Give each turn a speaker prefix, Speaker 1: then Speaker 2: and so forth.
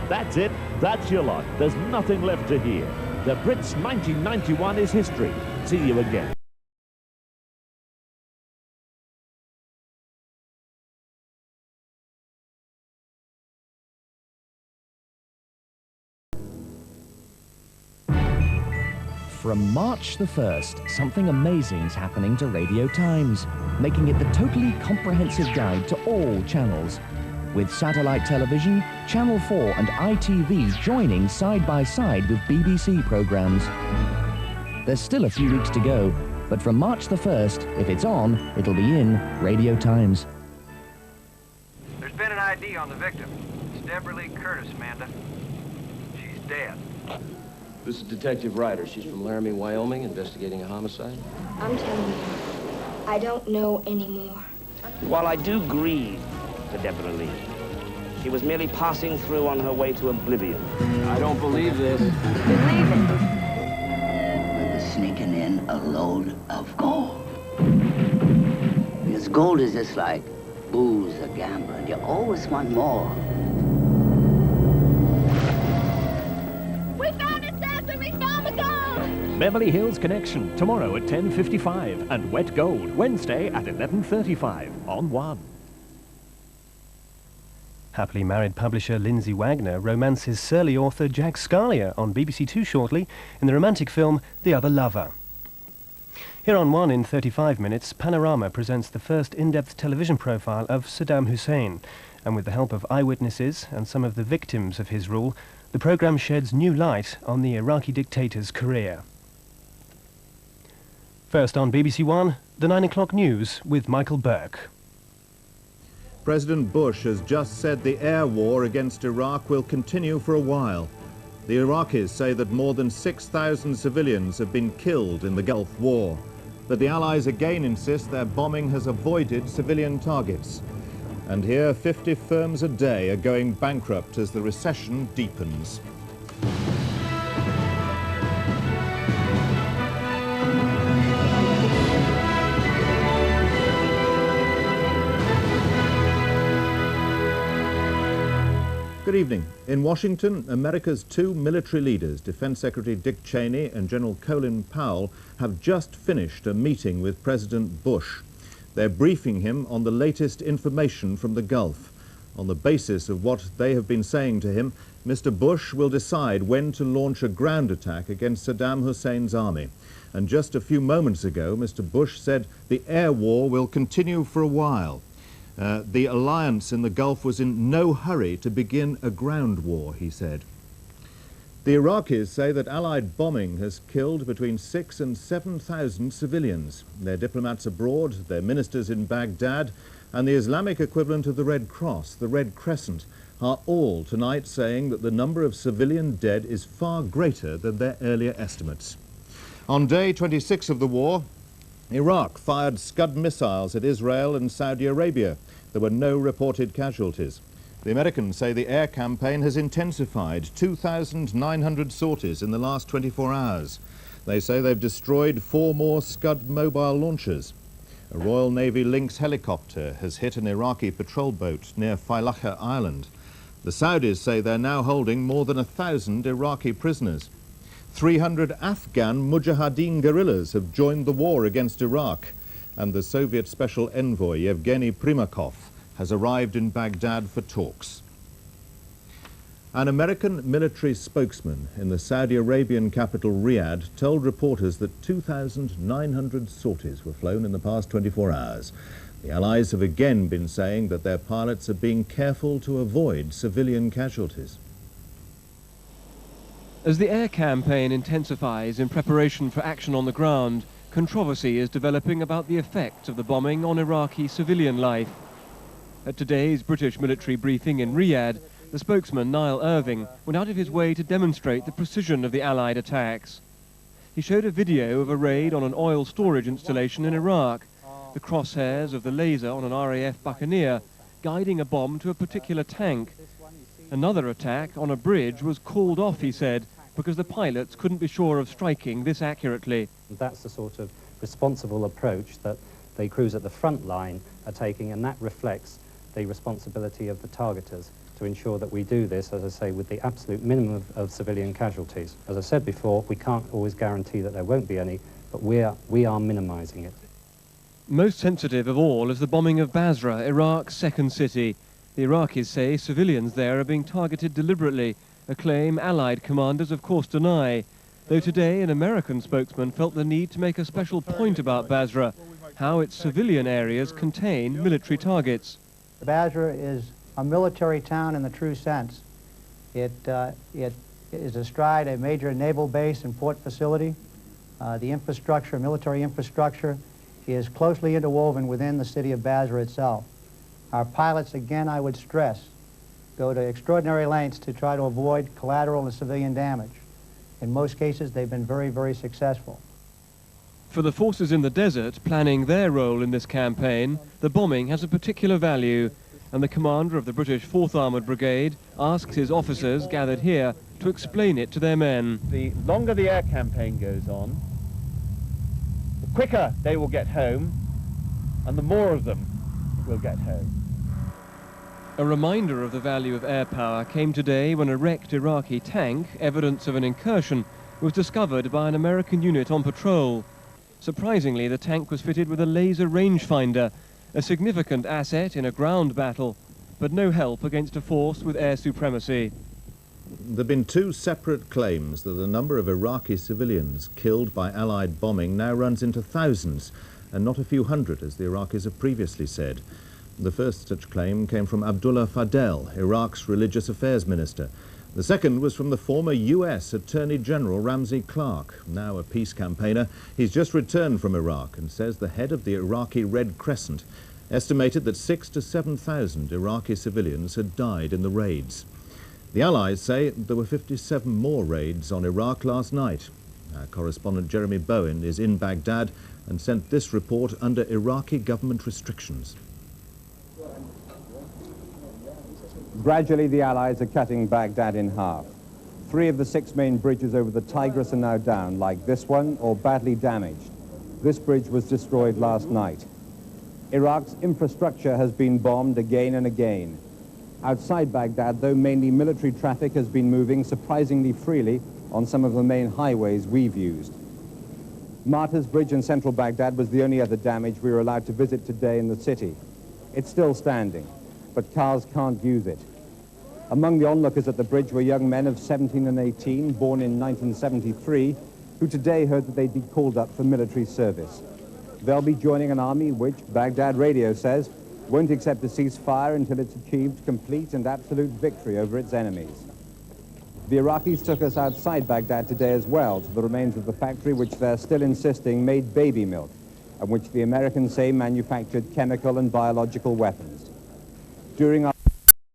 Speaker 1: That's it. That's your lot. There's nothing left to hear. The Brits 1991 is history. See you again.
Speaker 2: From March the 1st, something amazing's happening to Radio Times, making it the totally comprehensive guide to all channels. With satellite television, Channel 4 and ITV joining side by side with BBC programmes. There's still a few weeks to go, but from March the 1st, if it's on, it'll be in Radio Times.
Speaker 3: There's been an ID on the victim. It's Beverly Curtis, Amanda. She's dead.
Speaker 4: This is Detective Ryder. She's from Laramie, Wyoming, investigating a homicide.
Speaker 5: I'm telling you, I don't know anymore.
Speaker 6: While I do grieve for Deborah Lee, she was merely passing through on her way to oblivion.
Speaker 4: I don't believe this.
Speaker 5: Believe it.
Speaker 7: We were sneaking in a load of gold. Because gold is just like booze or gambling. You always want more.
Speaker 8: Beverly Hills Connection, tomorrow at 10:55, and Wet Gold, Wednesday at 11:35, on 1.
Speaker 9: Happily married publisher Lindsay Wagner romances surly author Jack Scalia on BBC2 shortly in the romantic film The Other Lover. Here on 1 in 35 minutes, Panorama presents the first in-depth television profile of Saddam Hussein, and with the help of eyewitnesses and some of the victims of his rule, the programme sheds new light on the Iraqi dictator's career. First on BBC1, the 9 o'clock news with Michael Burke.
Speaker 10: President Bush has just said the air war against Iraq will continue for a while. The Iraqis say that more than 6,000 civilians have been killed in the Gulf War. But the Allies again insist their bombing has avoided civilian targets. And here, 50 firms a day are going bankrupt as the recession deepens. Good evening. In Washington, America's two military leaders, Defense Secretary Dick Cheney and General Colin Powell, have just finished a meeting with President Bush. They're briefing him on the latest information from the Gulf. On the basis of what they have been saying to him, Mr. Bush will decide when to launch a ground attack against Saddam Hussein's army. And just a few moments ago, Mr. Bush said the air war will continue for a while. The alliance in the Gulf was in no hurry to begin a ground war, he said. The Iraqis say that Allied bombing has killed between 6,000 and 7,000 civilians. Their diplomats abroad, their ministers in Baghdad, and the Islamic equivalent of the Red Cross, the Red Crescent, are all tonight saying that the number of civilian dead is far greater than their earlier estimates. On day 26 of the war, Iraq fired Scud missiles at Israel and Saudi Arabia. There were no reported casualties. The Americans say the air campaign has intensified, 2,900 sorties in the last 24 hours. They say they've destroyed 4 more Scud mobile launchers. A Royal Navy Lynx helicopter has hit an Iraqi patrol boat near Flaky Island. The Saudis say they're now holding more than 1,000 Iraqi prisoners. 300 Afghan Mujahideen guerrillas have joined the war against Iraq, and the Soviet Special Envoy Yevgeny Primakov has arrived in Baghdad for talks. An American military spokesman in the Saudi Arabian capital Riyadh told reporters that 2,900 sorties were flown in the past 24 hours. The Allies have again been saying that their pilots are being careful to avoid civilian casualties.
Speaker 11: As the air campaign intensifies in preparation for action on the ground, controversy is developing about the effect of the bombing on Iraqi civilian life. At today's British military briefing in Riyadh, the spokesman, Niall Irving, went out of his way to demonstrate the precision of the Allied attacks. He showed a video of a raid on an oil storage installation in Iraq, the crosshairs of the laser on an RAF Buccaneer guiding a bomb to a particular tank. Another attack on a bridge was called off, he said, because the pilots couldn't be sure of striking this accurately.
Speaker 12: That's the sort of responsible approach that the crews at the front line are taking, and that reflects the responsibility of the targeters. to ensure that we do this, as I say, with the absolute minimum of civilian casualties. As I said before, we can't always guarantee that there won't be any, but we are minimizing it.
Speaker 11: Most sensitive of all is the bombing of Basra, Iraq's second city. The Iraqis say civilians there are being targeted deliberately, a claim Allied commanders of course deny, though today an American spokesman felt the need to make a special point about Basra, how its civilian areas contain military targets.
Speaker 13: Basra is a military town in the true sense. It is astride a major naval base and port facility. The infrastructure, military infrastructure, is closely interwoven within the city of Basra itself. Our pilots, again, I would stress, go to extraordinary lengths to try to avoid collateral and civilian damage. In most cases, they've been very, very successful.
Speaker 11: For the forces in the desert planning their role in this campaign, the bombing has a particular value, and the commander of the British 4th Armoured Brigade asks his officers gathered here to explain it to their men.
Speaker 14: The longer the air campaign goes on, the quicker they will get home, and the more of them will get home.
Speaker 11: A reminder of the value of air power came today when a wrecked Iraqi tank, evidence of an incursion, was discovered by an American unit on patrol. Surprisingly, the tank was fitted with a laser rangefinder, a significant asset in a ground battle, but no help against a force with air supremacy.
Speaker 10: There have been two separate claims that the number of Iraqi civilians killed by Allied bombing now runs into thousands, and not a few hundred, as the Iraqis have previously said. The first such claim came from Abdullah Fadel, Iraq's religious affairs minister. The second was from the former US Attorney General Ramsey Clark, now a peace campaigner. He's just returned from Iraq and says the head of the Iraqi Red Crescent estimated that 6,000 to 7,000 Iraqi civilians had died in the raids. The Allies say there were 57 more raids on Iraq last night. Our correspondent Jeremy Bowen is in Baghdad and sent this report under Iraqi government restrictions.
Speaker 15: Gradually, the Allies are cutting Baghdad in half. 3 of the 6 main bridges over the Tigris are now down, like this one, or badly damaged. This bridge was destroyed last night. Iraq's infrastructure has been bombed again and again. Outside Baghdad, though, mainly military traffic has been moving surprisingly freely on some of the main highways we've used. Martyrs Bridge in central Baghdad was the only other damage we were allowed to visit today in the city. It's still standing, but cars can't use it. Among the onlookers at the bridge were young men of 17 and 18, born in 1973, who today heard that they'd be called up for military service. They'll be joining an army which, Baghdad radio says, won't accept a ceasefire until it's achieved complete and absolute victory over its enemies. The Iraqis took us outside Baghdad today as well, to the remains of the factory which they're still insisting made baby milk, and which the Americans say manufactured chemical and biological weapons. During our